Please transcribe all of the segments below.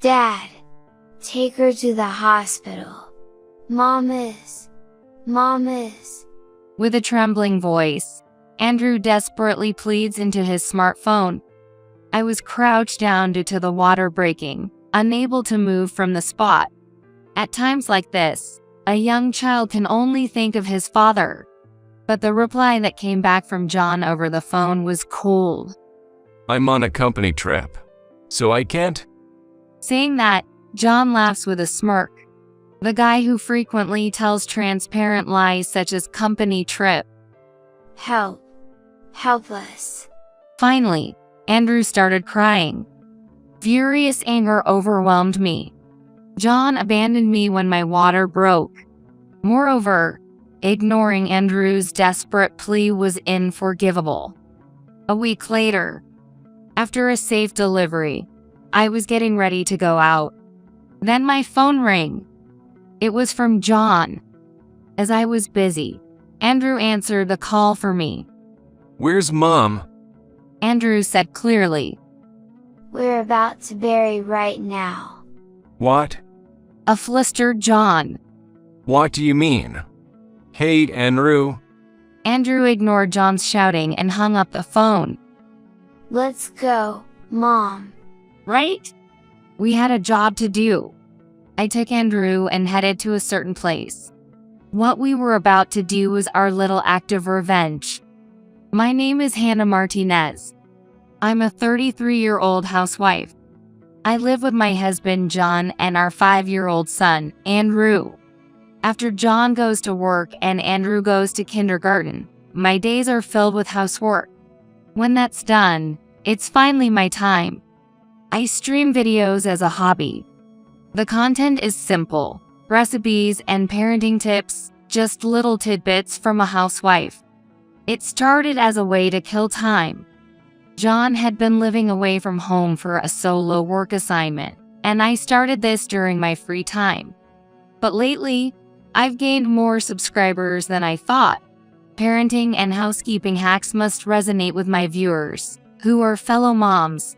Dad! Take her to the hospital. Mom is. With a trembling voice, Andrew desperately pleads into his smartphone. I was crouched down due to the water breaking, unable to move from the spot. At times like this, a young child can only think of his father. But the reply that came back from John over the phone was cold. I'm on a company trip, so I can't. Saying that, John laughs with a smirk. The guy who frequently tells transparent lies such as company trip. Help! Help us! Finally, Andrew started crying. Furious anger overwhelmed me. John abandoned me when my water broke. Moreover, ignoring Andrew's desperate plea was unforgivable. A week later, after a safe delivery, I was getting ready to go out. Then my phone rang. It was from John. As I was busy, Andrew answered the call for me. Where's Mom? Andrew said clearly. We're about to bury right now. What? A flustered John. What do you mean? Hey, Andrew. Andrew ignored John's shouting and hung up the phone. Let's go, Mom. Right? We had a job to do. I took Andrew and headed to a certain place. What we were about to do was our little act of revenge. My name is Hannah Martinez. I'm a 33-year-old housewife. I live with my husband John and our 5-year-old son, Andrew. After John goes to work and Andrew goes to kindergarten, my days are filled with housework. When that's done, it's finally my time. I stream videos as a hobby. The content is simple, recipes and parenting tips, just little tidbits from a housewife. It started as a way to kill time. John had been living away from home for a solo work assignment, and I started this during my free time. But lately, I've gained more subscribers than I thought. Parenting and housekeeping hacks must resonate with my viewers, who are fellow moms.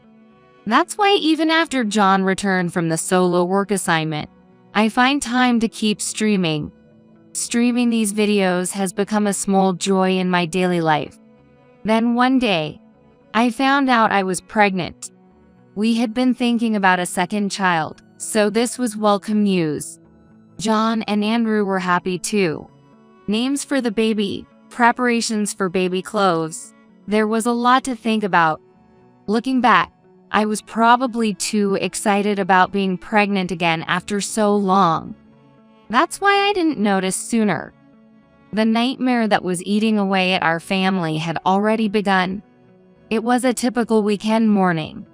That's why even after John returned from the solo work assignment, I find time to keep streaming. Streaming these videos has become a small joy in my daily life. Then one day, I found out I was pregnant. We had been thinking about a second child, so this was welcome news. John and Andrew were happy too. Names for the baby, preparations for baby clothes. There was a lot to think about. Looking back, I was probably too excited about being pregnant again after so long. That's why I didn't notice sooner. The nightmare that was eating away at our family had already begun. It was a typical weekend morning.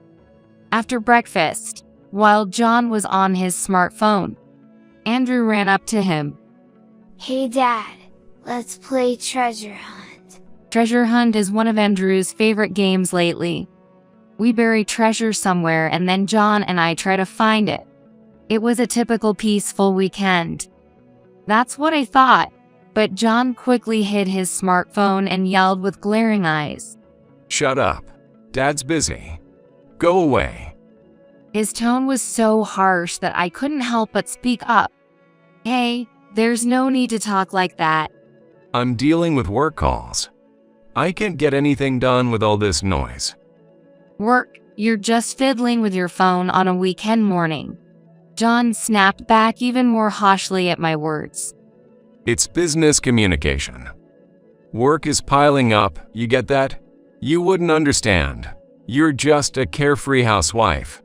After breakfast, while John was on his smartphone, Andrew ran up to him. Hey Dad, let's play treasure hunt. Treasure hunt is one of Andrew's favorite games lately. We bury treasure somewhere and then John and I try to find it. It was a typical peaceful weekend. That's what I thought, but John quickly hid his smartphone and yelled with glaring eyes. Shut up. Dad's busy. Go away. His tone was so harsh that I couldn't help but speak up. Hey, there's no need to talk like that. I'm dealing with work calls. I can't get anything done with all this noise. Work? You're just fiddling with your phone on a weekend morning. John snapped back even more harshly at my words. It's business communication. Work is piling up, you get that? You wouldn't understand. You're just a carefree housewife.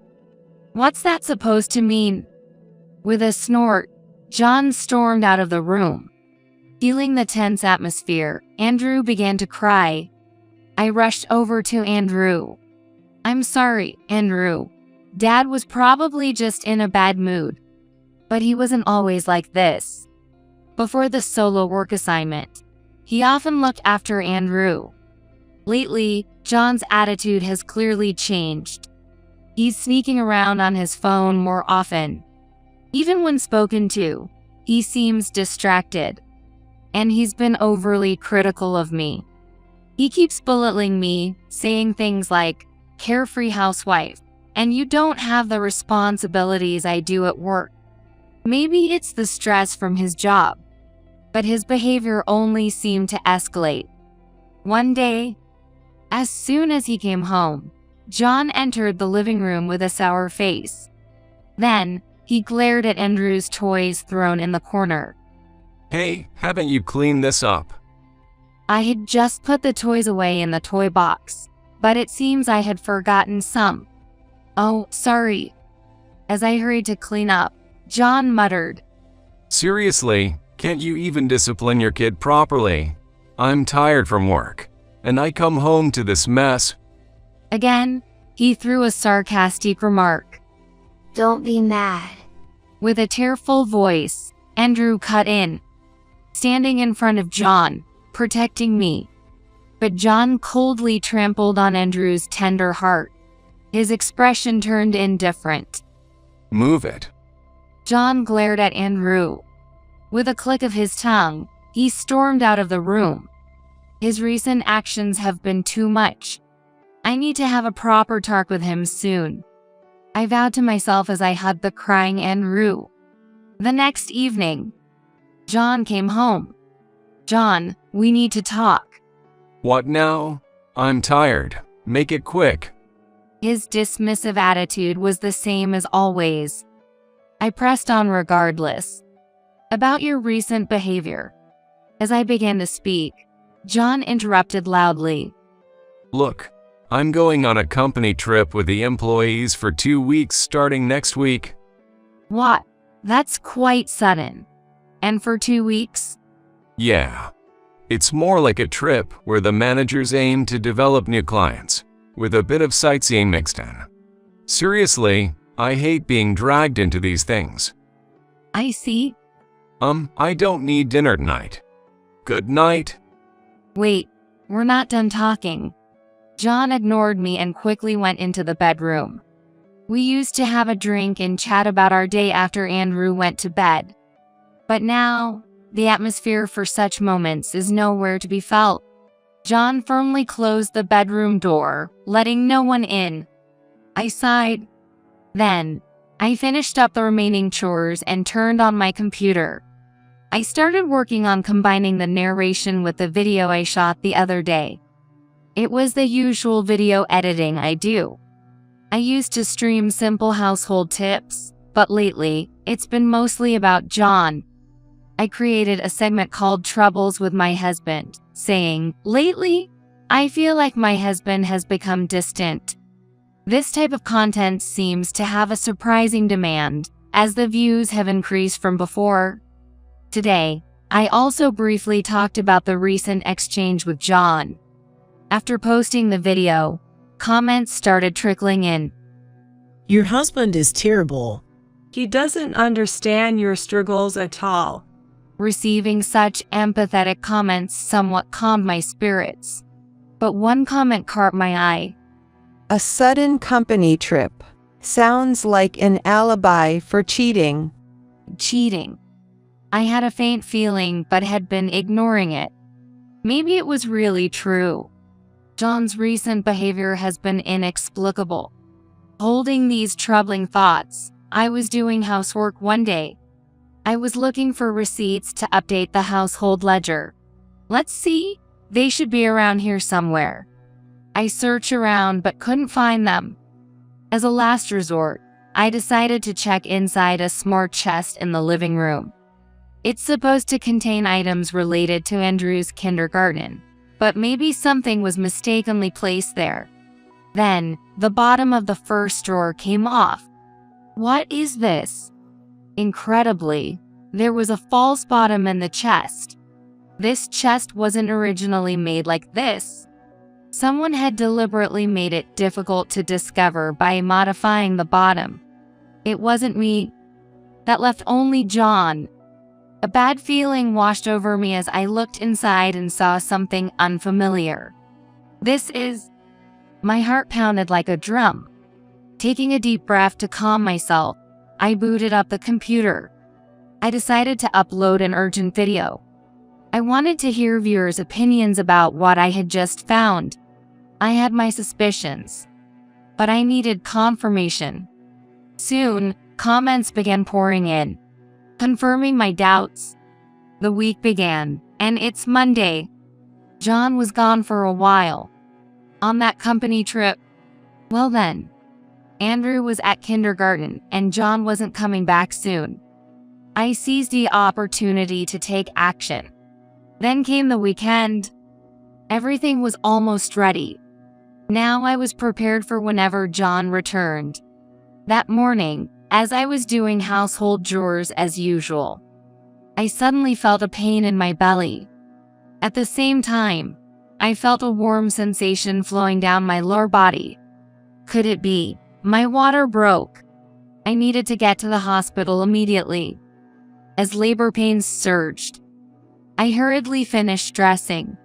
What's that supposed to mean? With a snort, John stormed out of the room. Feeling the tense atmosphere, Andrew began to cry. I rushed over to Andrew. I'm sorry, Andrew. Dad was probably just in a bad mood. But he wasn't always like this. Before the solo work assignment, he often looked after Andrew. Lately, John's attitude has clearly changed. He's sneaking around on his phone more often. Even when spoken to, he seems distracted. And he's been overly critical of me. He keeps belittling me, saying things like, carefree housewife, and you don't have the responsibilities I do at work. Maybe it's the stress from his job, but his behavior only seemed to escalate. One day, as soon as he came home, John entered the living room with a sour face. Then, he glared at Andrew's toys thrown in the corner. Hey, haven't you cleaned this up? I had just put the toys away in the toy box, but it seems I had forgotten some. Oh, sorry. As I hurried to clean up, John muttered, Seriously, can't you even discipline your kid properly? I'm tired from work, and I come home to this mess. Again, he threw a sarcastic remark. Don't be mad. With a tearful voice, Andrew cut in, standing in front of John, protecting me. But John coldly trampled on Andrew's tender heart. His expression turned indifferent. Move it. John glared at Andrew. With a click of his tongue, he stormed out of the room. His recent actions have been too much. I need to have a proper talk with him soon, I vowed to myself as I hugged the crying Andrew. The next evening, John came home. John, we need to talk. What now? I'm tired. Make it quick. His dismissive attitude was the same as always. I pressed on regardless. About your recent behavior. As I began to speak, John interrupted loudly. Look, I'm going on a company trip with the employees for 2 weeks starting next week. What? That's quite sudden. And for 2 weeks? Yeah. It's more like a trip where the managers aim to develop new clients, with a bit of sightseeing mixed in. Seriously, I hate being dragged into these things. I see. I don't need dinner tonight. Good night. Wait, we're not done talking. John ignored me and quickly went into the bedroom. We used to have a drink and chat about our day after Andrew went to bed. But now, the atmosphere for such moments is nowhere to be felt. John firmly closed the bedroom door, letting no one in. I sighed. Then, I finished up the remaining chores and turned on my computer. I started working on combining the narration with the video I shot the other day. It was the usual video editing I do. I used to stream simple household tips, but lately, it's been mostly about John. I created a segment called Troubles with My Husband, saying, lately, I feel like my husband has become distant. This type of content seems to have a surprising demand, as the views have increased from before. Today, I also briefly talked about the recent exchange with John. After posting the video, comments started trickling in. Your husband is terrible. He doesn't understand your struggles at all. Receiving such empathetic comments somewhat calmed my spirits. But one comment caught my eye. A sudden company trip. Sounds like an alibi for cheating. Cheating. I had a faint feeling but had been ignoring it. Maybe it was really true. John's recent behavior has been inexplicable. Holding these troubling thoughts, I was doing housework one day. I was looking for receipts to update the household ledger. Let's see, they should be around here somewhere. I searched around but couldn't find them. As a last resort, I decided to check inside a smart chest in the living room. It's supposed to contain items related to Andrew's kindergarten, but maybe something was mistakenly placed there. Then, the bottom of the first drawer came off. What is this? Incredibly, there was a false bottom in the chest. This chest wasn't originally made like this. Someone had deliberately made it difficult to discover by modifying the bottom. It wasn't me. That left only John. A bad feeling washed over me as I looked inside and saw something unfamiliar. This is... My heart pounded like a drum. Taking a deep breath to calm myself, I booted up the computer. I decided to upload an urgent video. I wanted to hear viewers' opinions about what I had just found. I had my suspicions. but I needed confirmation. Soon, comments began pouring in, confirming my doubts. The week began, and it's Monday. John was gone for a while. On that company trip, well then, Andrew was at kindergarten and John wasn't coming back soon. I seized the opportunity to take action. Then came the weekend. Everything was almost ready. Now I was prepared for whenever John returned. That morning, as I was doing household chores as usual, I suddenly felt a pain in my belly. At the same time, I felt a warm sensation flowing down my lower body. Could it be? My water broke. I needed to get to the hospital immediately. As labor pains surged, I hurriedly finished dressing.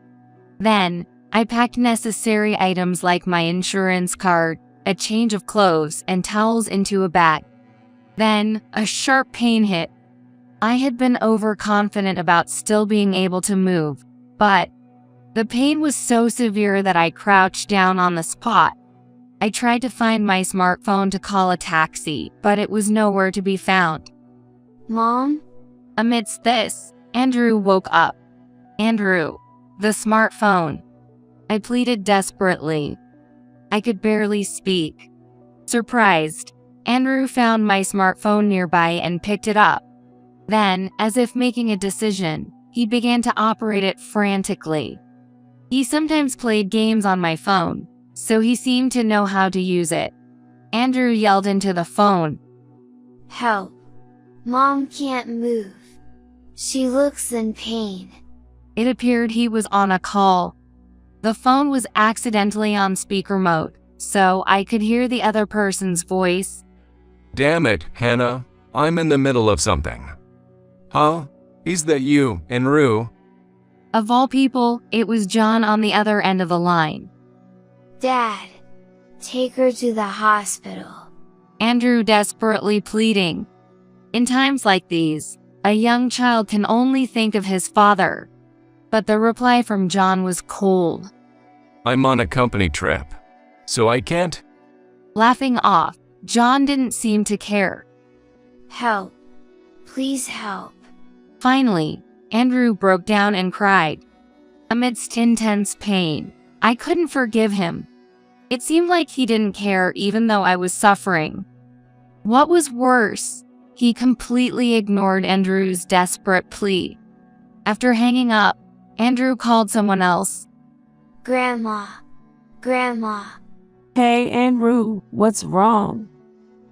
Then, I packed necessary items like my insurance card, a change of clothes, and towels into a bag. Then, a sharp pain hit. I had been overconfident about still being able to move, but the pain was so severe that I crouched down on the spot. I tried to find my smartphone to call a taxi, but it was nowhere to be found. Mom? Amidst this, Andrew woke up. Andrew, the smartphone. I pleaded desperately. I could barely speak. Surprised, Andrew found my smartphone nearby and picked it up. Then, as if making a decision, he began to operate it frantically. He sometimes played games on my phone, so he seemed to know how to use it. Andrew yelled into the phone, Help! Mom can't move. She looks in pain. It appeared he was on a call. The phone was accidentally on speaker mode, so I could hear the other person's voice. Damn it, Hannah. I'm in the middle of something. Huh? Is that you, Andrew? Of all people, it was John on the other end of the line. Dad, take her to the hospital. Andrew desperately pleading. In times like these, a young child can only think of his father. But the reply from John was cold. I'm on a company trip, so I can't. Laughing off, John didn't seem to care. Help. Please help. Finally, Andrew broke down and cried. Amidst intense pain, I couldn't forgive him. It seemed like he didn't care even though I was suffering. What was worse, he completely ignored Andrew's desperate plea. After hanging up, Andrew called someone else. Grandma. Grandma. Hey, Andrew, what's wrong?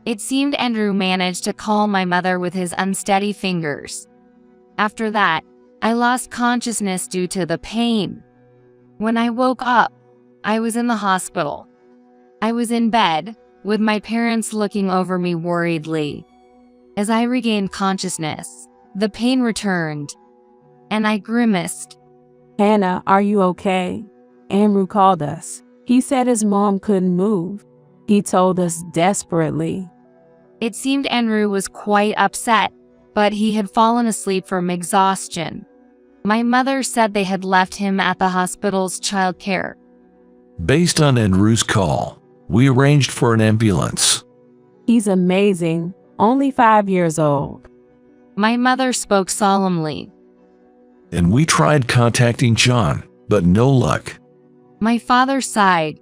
It seemed Andrew managed to call my mother with his unsteady fingers. After that, I lost consciousness due to the pain. When I woke up, I was in the hospital. I was in bed, with my parents looking over me worriedly. As I regained consciousness, the pain returned, and I grimaced. Hannah, are you okay? Andrew called us. He said his mom couldn't move. He told us desperately. It seemed Andrew was quite upset, but he had fallen asleep from exhaustion. My mother said they had left him at the hospital's childcare. Based on Andrew's call, we arranged for an ambulance. He's amazing, only 5 years old. My mother spoke solemnly. And we tried contacting John, but no luck. My father sighed.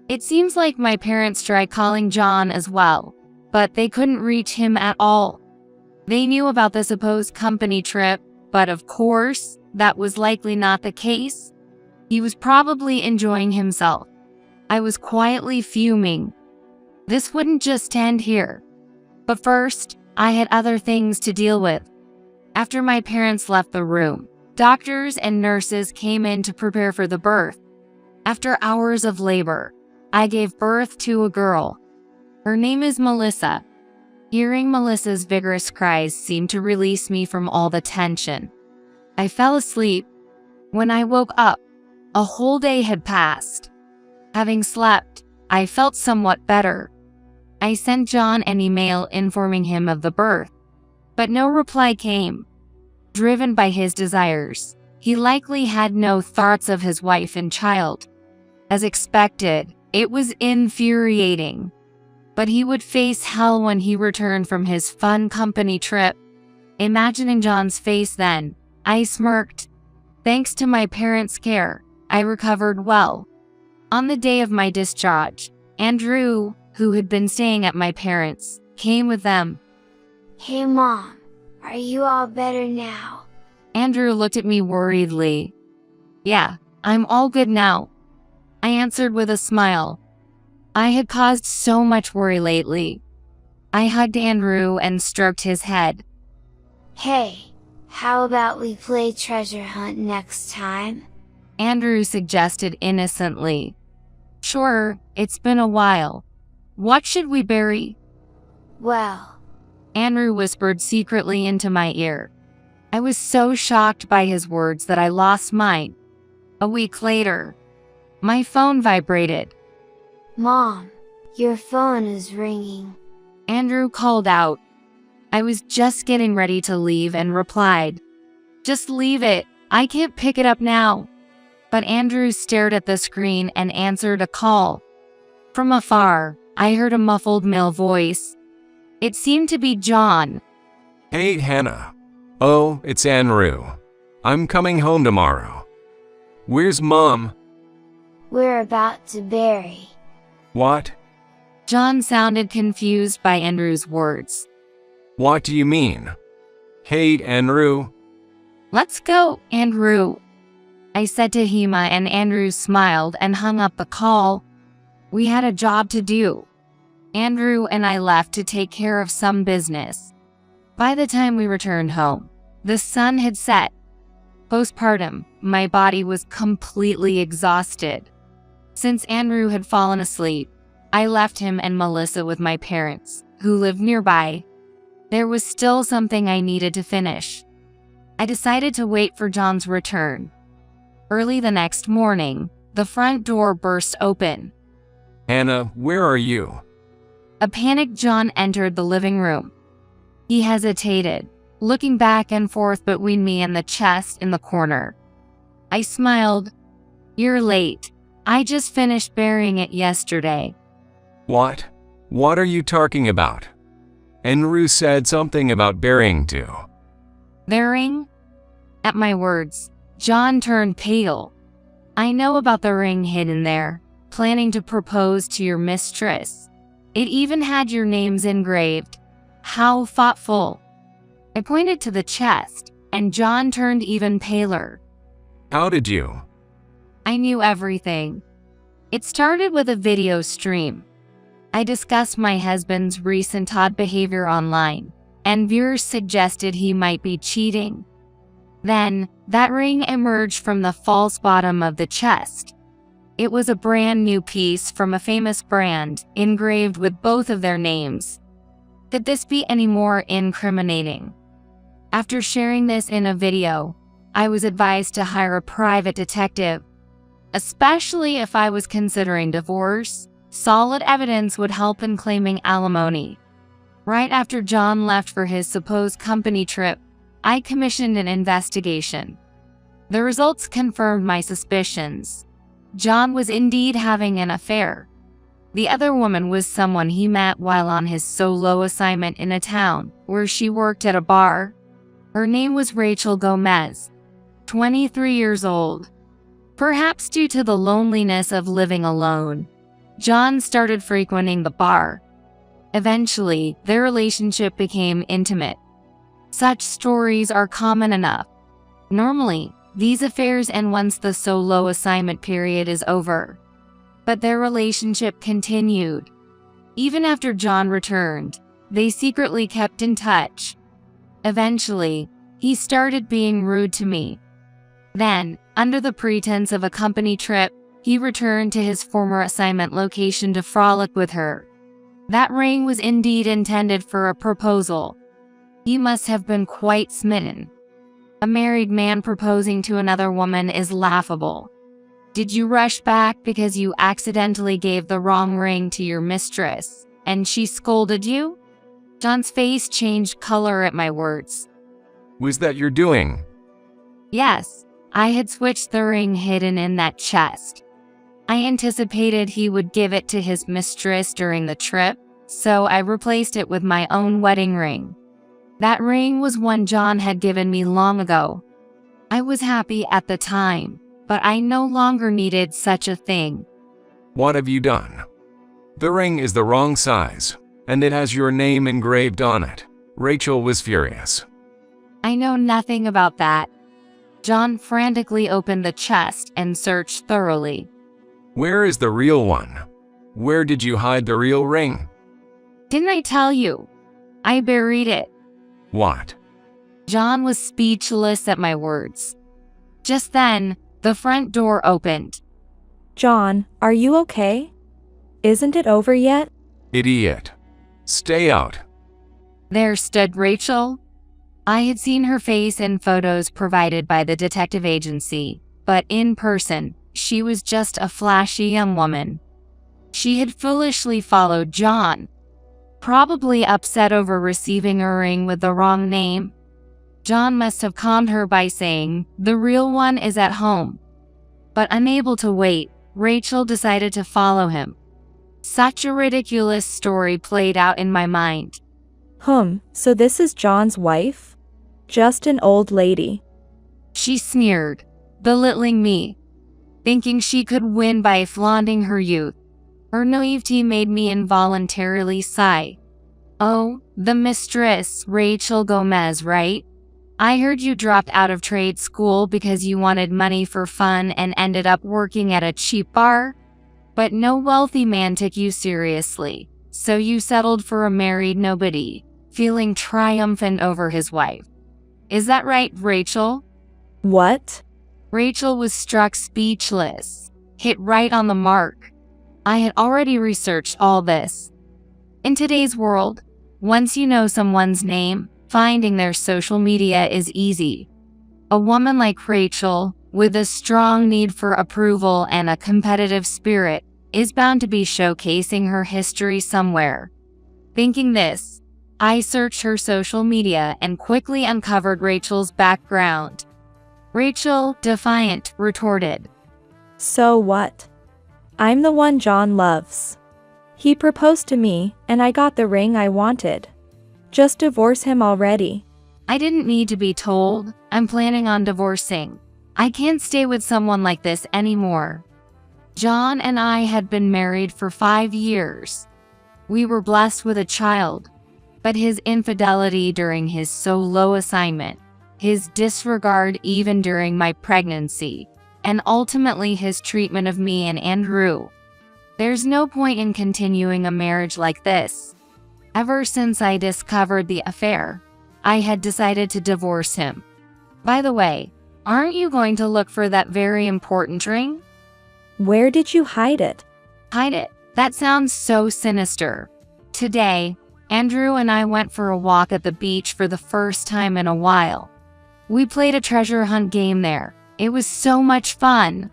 It seems like my parents tried calling John as well, but they couldn't reach him at all. They knew about the supposed company trip, but of course, that was likely not the case. He was probably enjoying himself. I was quietly fuming. This wouldn't just end here. But first, I had other things to deal with. After my parents left the room, doctors and nurses came in to prepare for the birth. After hours of labor, I gave birth to a girl. Her name is Melissa. Hearing Melissa's vigorous cries seemed to release me from all the tension. I fell asleep. When I woke up, a whole day had passed. Having slept, I felt somewhat better. I sent John an email informing him of the birth, but no reply came. Driven by his desires, he likely had no thoughts of his wife and child. As expected, It was infuriating. But he would face hell when he returned from his fun company trip. Imagining John's face then, I smirked. Thanks to my parents' care, I recovered well. On the day of my discharge, Andrew, who had been staying at my parents', came with them. Hey Mom, are you all better now? Andrew looked at me worriedly. Yeah, I'm all good now, I answered with a smile. I had caused so much worry lately. I hugged Andrew and stroked his head. Hey, how about we play treasure hunt next time? Andrew suggested innocently. Sure, it's been a while. What should we bury? Well, Andrew whispered secretly into my ear. I was so shocked by his words that I lost mine. A week later, my phone vibrated. Mom, your phone is ringing. Andrew called out. I was just getting ready to leave and replied, just leave it, I can't pick it up now. But Andrew stared at the screen and answered a call. From afar, I heard a muffled male voice. It seemed to be John. Hey, Hannah. Oh, it's Andrew. I'm coming home tomorrow. Where's Mom? We're about to bury. What? John sounded confused by Andrew's words. What do you mean? Hey, Andrew. Let's go, Andrew, I said to Hema, and Andrew smiled and hung up the call. We had a job to do. Andrew and I left to take care of some business. By the time we returned home, the sun had set. Postpartum, my body was completely exhausted. Since Andrew had fallen asleep, I left him and Melissa with my parents, who lived nearby. There was still something I needed to finish. I decided to wait for John's return. Early the next morning, the front door burst open. Hannah, where are you? A panicked John entered the living room. He hesitated, looking back and forth between me and the chest in the corner. I smiled. You're late. I just finished burying it yesterday. What? What are you talking about? Andrew said something about burying too. Burying? At my words, John turned pale. I know about the ring hidden there, planning to propose to your mistress. It even had your names engraved. How thoughtful. I pointed to the chest, and John turned even paler. How did you? I knew everything. It started with a video stream. I discussed my husband's recent odd behavior online, and viewers suggested he might be cheating. Then, that ring emerged from the false bottom of the chest. It was a brand new piece from a famous brand, engraved with both of their names. Could this be any more incriminating? After sharing this in a video, I was advised to hire a private detective. Especially if I was considering divorce, solid evidence would help in claiming alimony. Right after John left for his supposed company trip, I commissioned an investigation. The results confirmed my suspicions. John was indeed having an affair. The other woman was someone he met while on his solo assignment in a town where she worked at a bar. Her name was Rachel Gomez, 23 years old. Perhaps due to the loneliness of living alone, John started frequenting the bar. Eventually, their relationship became intimate. Such stories are common enough. Normally, these affairs end once the solo assignment period is over. But their relationship continued. Even after John returned, they secretly kept in touch. Eventually, he started being rude to me. Then, under the pretense of a company trip, he returned to his former assignment location to frolic with her. That ring was indeed intended for a proposal. He must have been quite smitten. A married man proposing to another woman is laughable. Did you rush back because you accidentally gave the wrong ring to your mistress, and she scolded you? John's face changed color at my words. Was that your doing? Yes, I had switched the ring hidden in that chest. I anticipated he would give it to his mistress during the trip, so I replaced it with my own wedding ring. That ring was one John had given me long ago. I was happy at the time, but I no longer needed such a thing. What have you done? The ring is the wrong size, and it has your name engraved on it. Rachel was furious. I know nothing about that. John frantically opened the chest and searched thoroughly. Where is the real one? Where did you hide the real ring? Didn't I tell you? I buried it. What? John was speechless at my words. Just then, the front door opened. John, are you okay? Isn't it over yet? Idiot. Stay out. There stood Rachel. I had seen her face in photos provided by the detective agency, but in person, she was just a flashy young woman. She had foolishly followed John, probably upset over receiving a ring with the wrong name. John must have calmed her by saying, "The real one is at home." But unable to wait, Rachel decided to follow him. Such a ridiculous story played out in my mind. So this is John's wife? Just an old lady. She sneered, belittling me, thinking she could win by flaunting her youth. Her naivety made me involuntarily sigh. "Oh, the mistress, Rachel Gomez, right? I heard you dropped out of trade school because you wanted money for fun and ended up working at a cheap bar? But no wealthy man took you seriously, so you settled for a married nobody, feeling triumphant over his wife. Is that right, Rachel?" What? Rachel was struck speechless, hit right on the mark. I had already researched all this. In today's world, once you know someone's name, finding their social media is easy. A woman like Rachel, with a strong need for approval and a competitive spirit, is bound to be showcasing her history somewhere. Thinking this, I searched her social media and quickly uncovered Rachel's background. Rachel, defiant, retorted, So what? I'm the one John loves. He proposed to me, and I got the ring I wanted. Just divorce him already. "I didn't need to be told. I'm planning on divorcing. I can't stay with someone like this anymore." John and I had been married for 5 years. We were blessed with a child, but his infidelity during his solo assignment, his disregard even during my pregnancy, and ultimately his treatment of me and Andrew. There's no point in continuing a marriage like this. Ever since I discovered the affair, I had decided to divorce him. By the way, aren't you going to look for that very important ring? Where did you hide it? Hide it? That sounds so sinister. Today, Andrew and I went for a walk at the beach for the first time in a while. We played a treasure hunt game there. It was so much fun.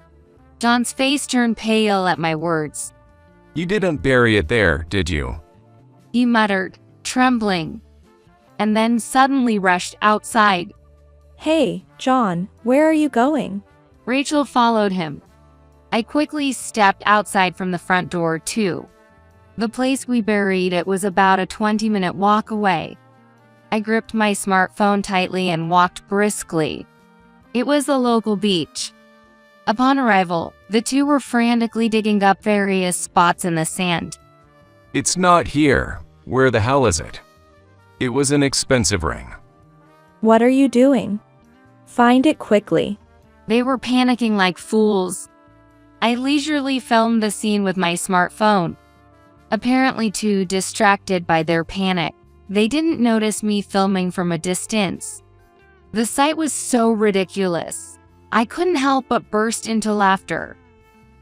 John's face turned pale at my words. You didn't bury it there, did you? He muttered, trembling, and then suddenly rushed outside. Hey, John, where are you going? Rachel followed him. I quickly stepped outside from the front door, too. The place we buried it was about a 20-minute walk away. I gripped my smartphone tightly and walked briskly. It was the local beach. Upon arrival, the two were frantically digging up various spots in the sand. It's not here. Where the hell is it? It was an expensive ring. What are you doing? Find it quickly. They were panicking like fools. I leisurely filmed the scene with my smartphone. Apparently too distracted by their panic, they didn't notice me filming from a distance. The sight was so ridiculous. I couldn't help but burst into laughter.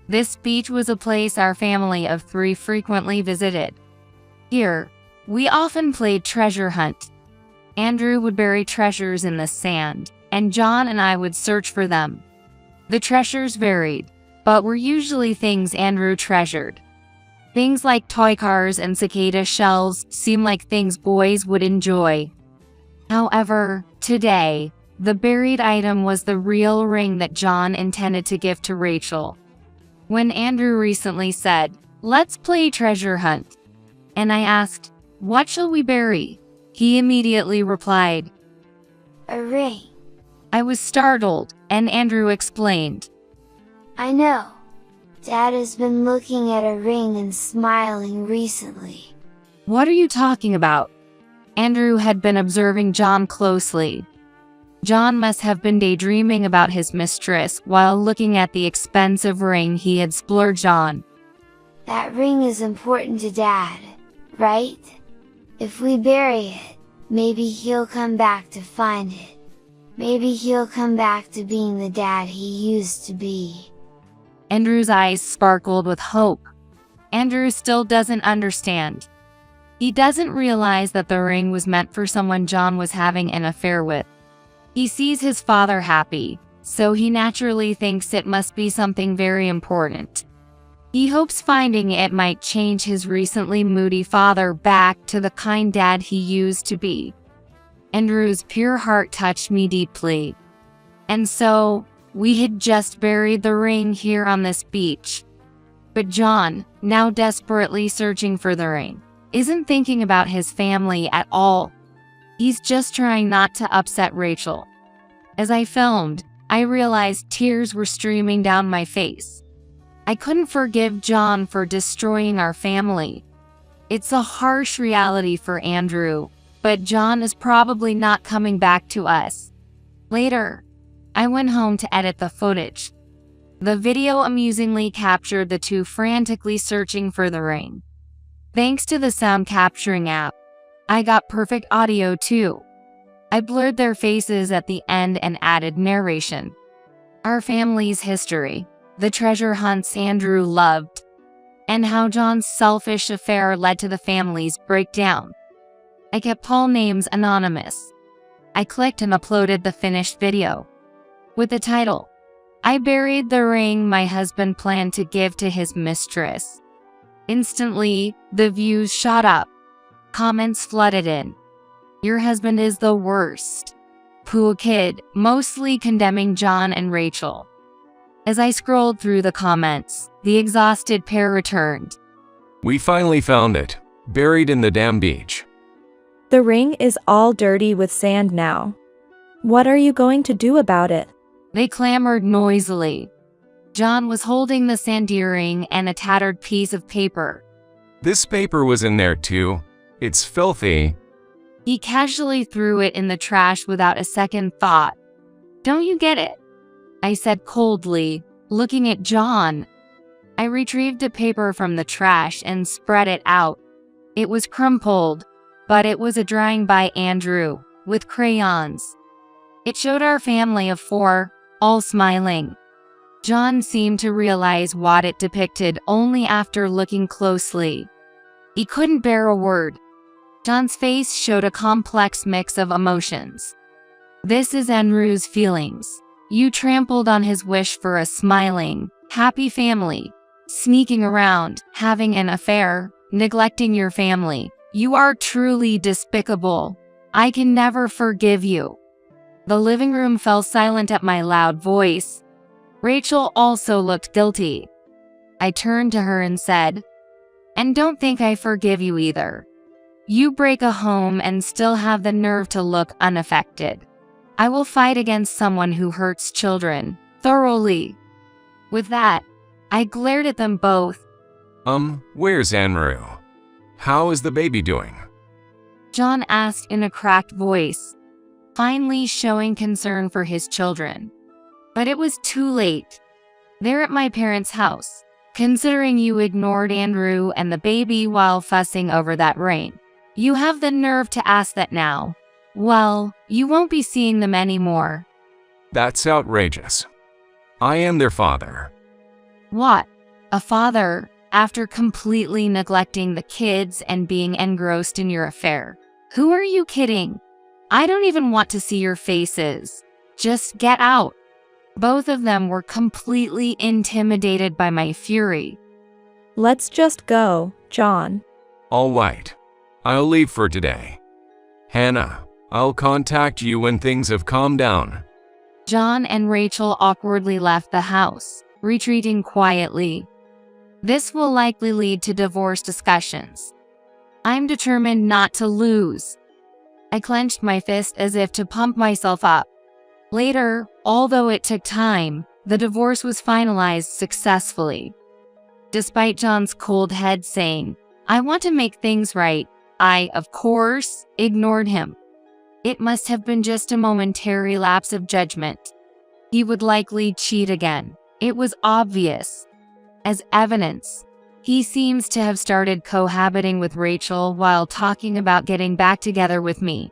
This beach was a place our family of 3 frequently visited. Here, we often played treasure hunt. Andrew would bury treasures in the sand, and John and I would search for them. The treasures varied, but were usually things Andrew treasured. Things like toy cars and cicada shells seemed like things boys would enjoy. However, today, the buried item was the real ring that John intended to give to Rachel. When Andrew recently said, "Let's play treasure hunt," and I asked, "What shall we bury?" he immediately replied, A ring. I was startled, and Andrew explained, I know. Dad has been looking at a ring and smiling recently. "What are you talking about?" Andrew had been observing John closely. John must have been daydreaming about his mistress while looking at the expensive ring he had splurged on. That ring is important to Dad, right? If we bury it, maybe he'll come back to find it. Maybe he'll come back to being the dad he used to be. Andrew's eyes sparkled with hope. Andrew still doesn't understand. He doesn't realize that the ring was meant for someone John was having an affair with. He sees his father happy, so he naturally thinks it must be something very important. He hopes finding it might change his recently moody father back to the kind dad he used to be. Andrew's pure heart touched me deeply. And so, we had just buried the ring here on this beach. But John, now desperately searching for the ring, isn't thinking about his family at all. He's just trying not to upset Rachel. As I filmed, I realized tears were streaming down my face. I couldn't forgive John for destroying our family. It's a harsh reality for Andrew, but John is probably not coming back to us. Later, I went home to edit the footage. The video amusingly captured the two frantically searching for the ring. Thanks to the sound capturing app, I got perfect audio too. I blurred their faces at the end and added narration. Our family's history, the treasure hunts Andrew loved, and how John's selfish affair led to the family's breakdown. I kept all names anonymous. I clicked and uploaded the finished video. With the title, "I buried the ring my husband planned to give to his mistress." Instantly, the views shot up. Comments flooded in. "Your husband is the worst. Poor kid," mostly condemning John and Rachel. As I scrolled through the comments, the exhausted pair returned. We finally found it, buried in the damn beach. The ring is all dirty with sand now. What are you going to do about it? They clamored noisily. John was holding the sandy ring and a tattered piece of paper. This paper was in there too. It's filthy. He casually threw it in the trash without a second thought. "Don't you get it?" I said coldly, looking at John. I retrieved a paper from the trash and spread it out. It was crumpled, but it was a drawing by Andrew, with crayons. It showed our family of 4, all smiling. John seemed to realize what it depicted only after looking closely. He couldn't bear a word. John's face showed a complex mix of emotions. "This is Andrew's feelings. You trampled on his wish for a smiling, happy family, sneaking around, having an affair, neglecting your family. You are truly despicable. I can never forgive you." The living room fell silent at my loud voice. Rachel also looked guilty. I turned to her and said, "And don't think I forgive you either. You break a home and still have the nerve to look unaffected. I will fight against someone who hurts children, thoroughly." With that, I glared at them both. Where's Andrew? How is the baby doing? John asked in a cracked voice, finally showing concern for his children. But it was too late. They're at my parents' house, considering you ignored Andrew and the baby while fussing over that ring. You have the nerve to ask that now. Well, you won't be seeing them anymore. That's outrageous. I am their father. What? A father, after completely neglecting the kids and being engrossed in your affair? Who are you kidding? I don't even want to see your faces. Just get out. Both of them were completely intimidated by my fury. Let's just go, John. All right. I'll leave for today. Hannah, I'll contact you when things have calmed down. John and Rachel awkwardly left the house. retreating quietly. This will likely lead to divorce discussions. I'm determined not to lose. I clenched my fist as if to pump myself up. Later, although it took time, the divorce was finalized successfully. Despite John's cold head saying, "I want to make things right," I, of course, ignored him. It must have been just a momentary lapse of judgment. He would likely cheat again. It was obvious. As evidence, he seems to have started cohabiting with Rachel while talking about getting back together with me.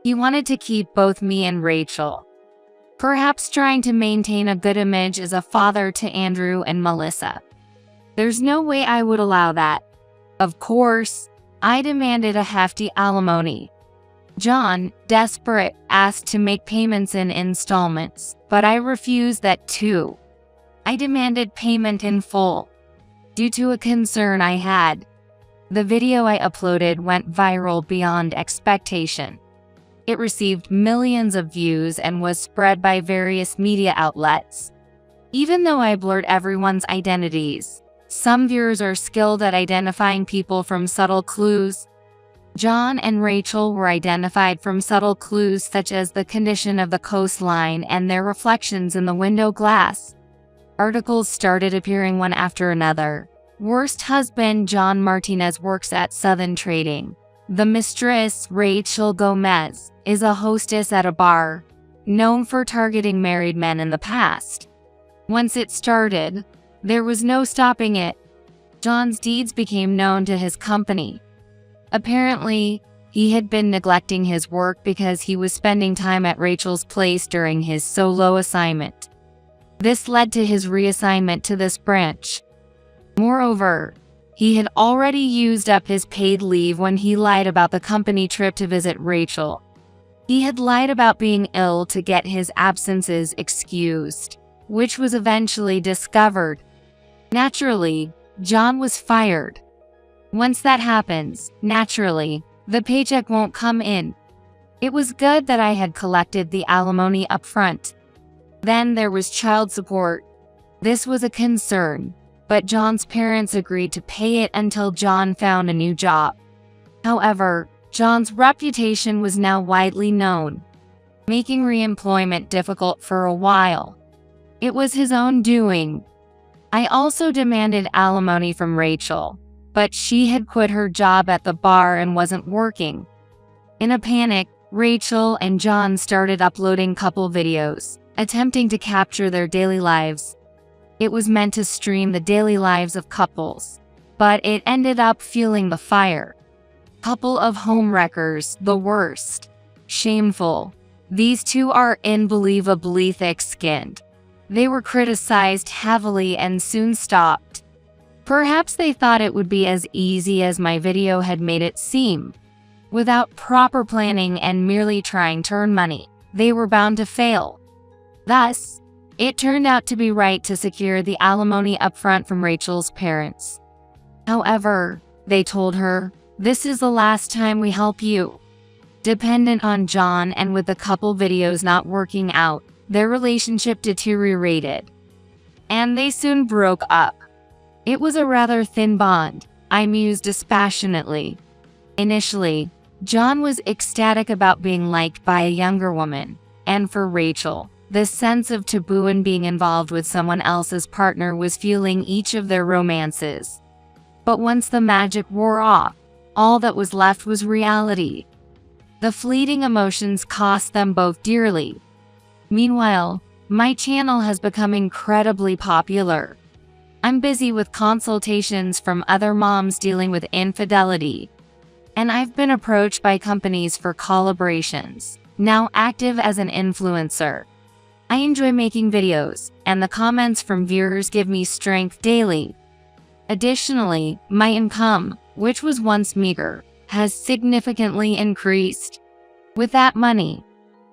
He wanted to keep both me and Rachel, perhaps trying to maintain a good image as a father to Andrew and Melissa. There's no way I would allow that. Of course, I demanded a hefty alimony. John, desperate, asked to make payments in installments, but I refused that too. I demanded payment in full, due to a concern I had. The video I uploaded went viral beyond expectation. It received millions of views and was spread by various media outlets. Even though I blurred everyone's identities, some viewers are skilled at identifying people from subtle clues. John and Rachel were identified from subtle clues such as the condition of the coastline and their reflections in the window glass. Articles started appearing one after another. Worst husband John Martinez works at Southern Trading. The mistress, Rachel Gomez, is a hostess at a bar, known for targeting married men in the past. Once it started, there was no stopping it. John's deeds became known to his company. Apparently, he had been neglecting his work because he was spending time at Rachel's place during his solo assignment. This led to his reassignment to this branch. Moreover, he had already used up his paid leave when he lied about the company trip to visit Rachel. He had lied about being ill to get his absences excused, which was eventually discovered. Naturally, John was fired. Once that happens, naturally, the paycheck won't come in. It was good that I had collected the alimony up front. Then there was child support. This was a concern, but John's parents agreed to pay it until John found a new job. However, John's reputation was now widely known, making reemployment difficult for a while. It was his own doing. I also demanded alimony from Rachel, but she had quit her job at the bar and wasn't working. In a panic, Rachel and John started uploading couple videos, attempting to capture their daily lives. It was meant to stream the daily lives of couples, but it ended up fueling the fire. Couple of homewreckers, the worst. Shameful. These two are unbelievably thick-skinned. They were criticized heavily and soon stopped. Perhaps they thought it would be as easy as my video had made it seem. Without proper planning and merely trying to earn money, they were bound to fail. Thus, it turned out to be right to secure the alimony upfront from Rachel's parents. However, they told her, "This is the last time we help you." Dependent on John and with the couple videos not working out, their relationship deteriorated, and they soon broke up. It was a rather thin bond, I mused dispassionately. Initially, John was ecstatic about being liked by a younger woman, and for Rachel, the sense of taboo in being involved with someone else's partner was fueling each of their romances. But once the magic wore off, all that was left was reality. The fleeting emotions cost them both dearly. Meanwhile, my channel has become incredibly popular. I'm busy with consultations from other moms dealing with infidelity, and I've been approached by companies for collaborations, now active as an influencer. I enjoy making videos, and the comments from viewers give me strength daily. Additionally, my income, which was once meager, has significantly increased. With that money,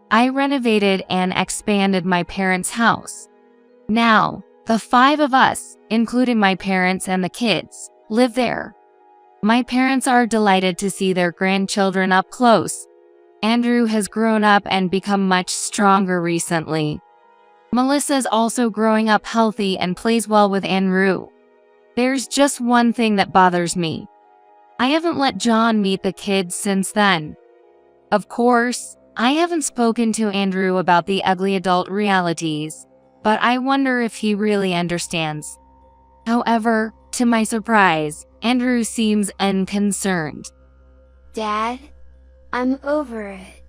I renovated and expanded my parents' house. Now, the 5 of us, including my parents and the kids, live there. My parents are delighted to see their grandchildren up close. Andrew has grown up and become much stronger recently. Melissa's also growing up healthy and plays well with Andrew. There's just one thing that bothers me. I haven't let John meet the kids since then. Of course, I haven't spoken to Andrew about the ugly adult realities, but I wonder if he really understands. However, to my surprise, Andrew seems unconcerned. Dad? I'm over it.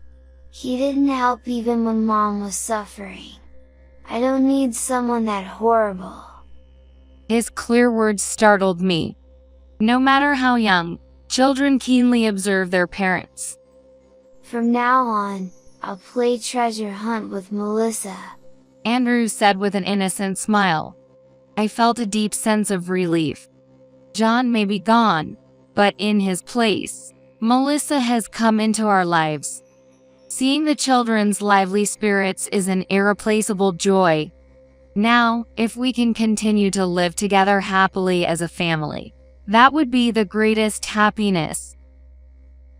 He didn't help even when Mom was suffering. I don't need someone that horrible. His clear words startled me. No matter how young, children keenly observe their parents. From now on, I'll play treasure hunt with Melissa, Andrew said with an innocent smile. I felt a deep sense of relief. John may be gone, but in his place, Melissa has come into our lives. Seeing the children's lively spirits is an irreplaceable joy. Now, if we can continue to live together happily as a family, that would be the greatest happiness.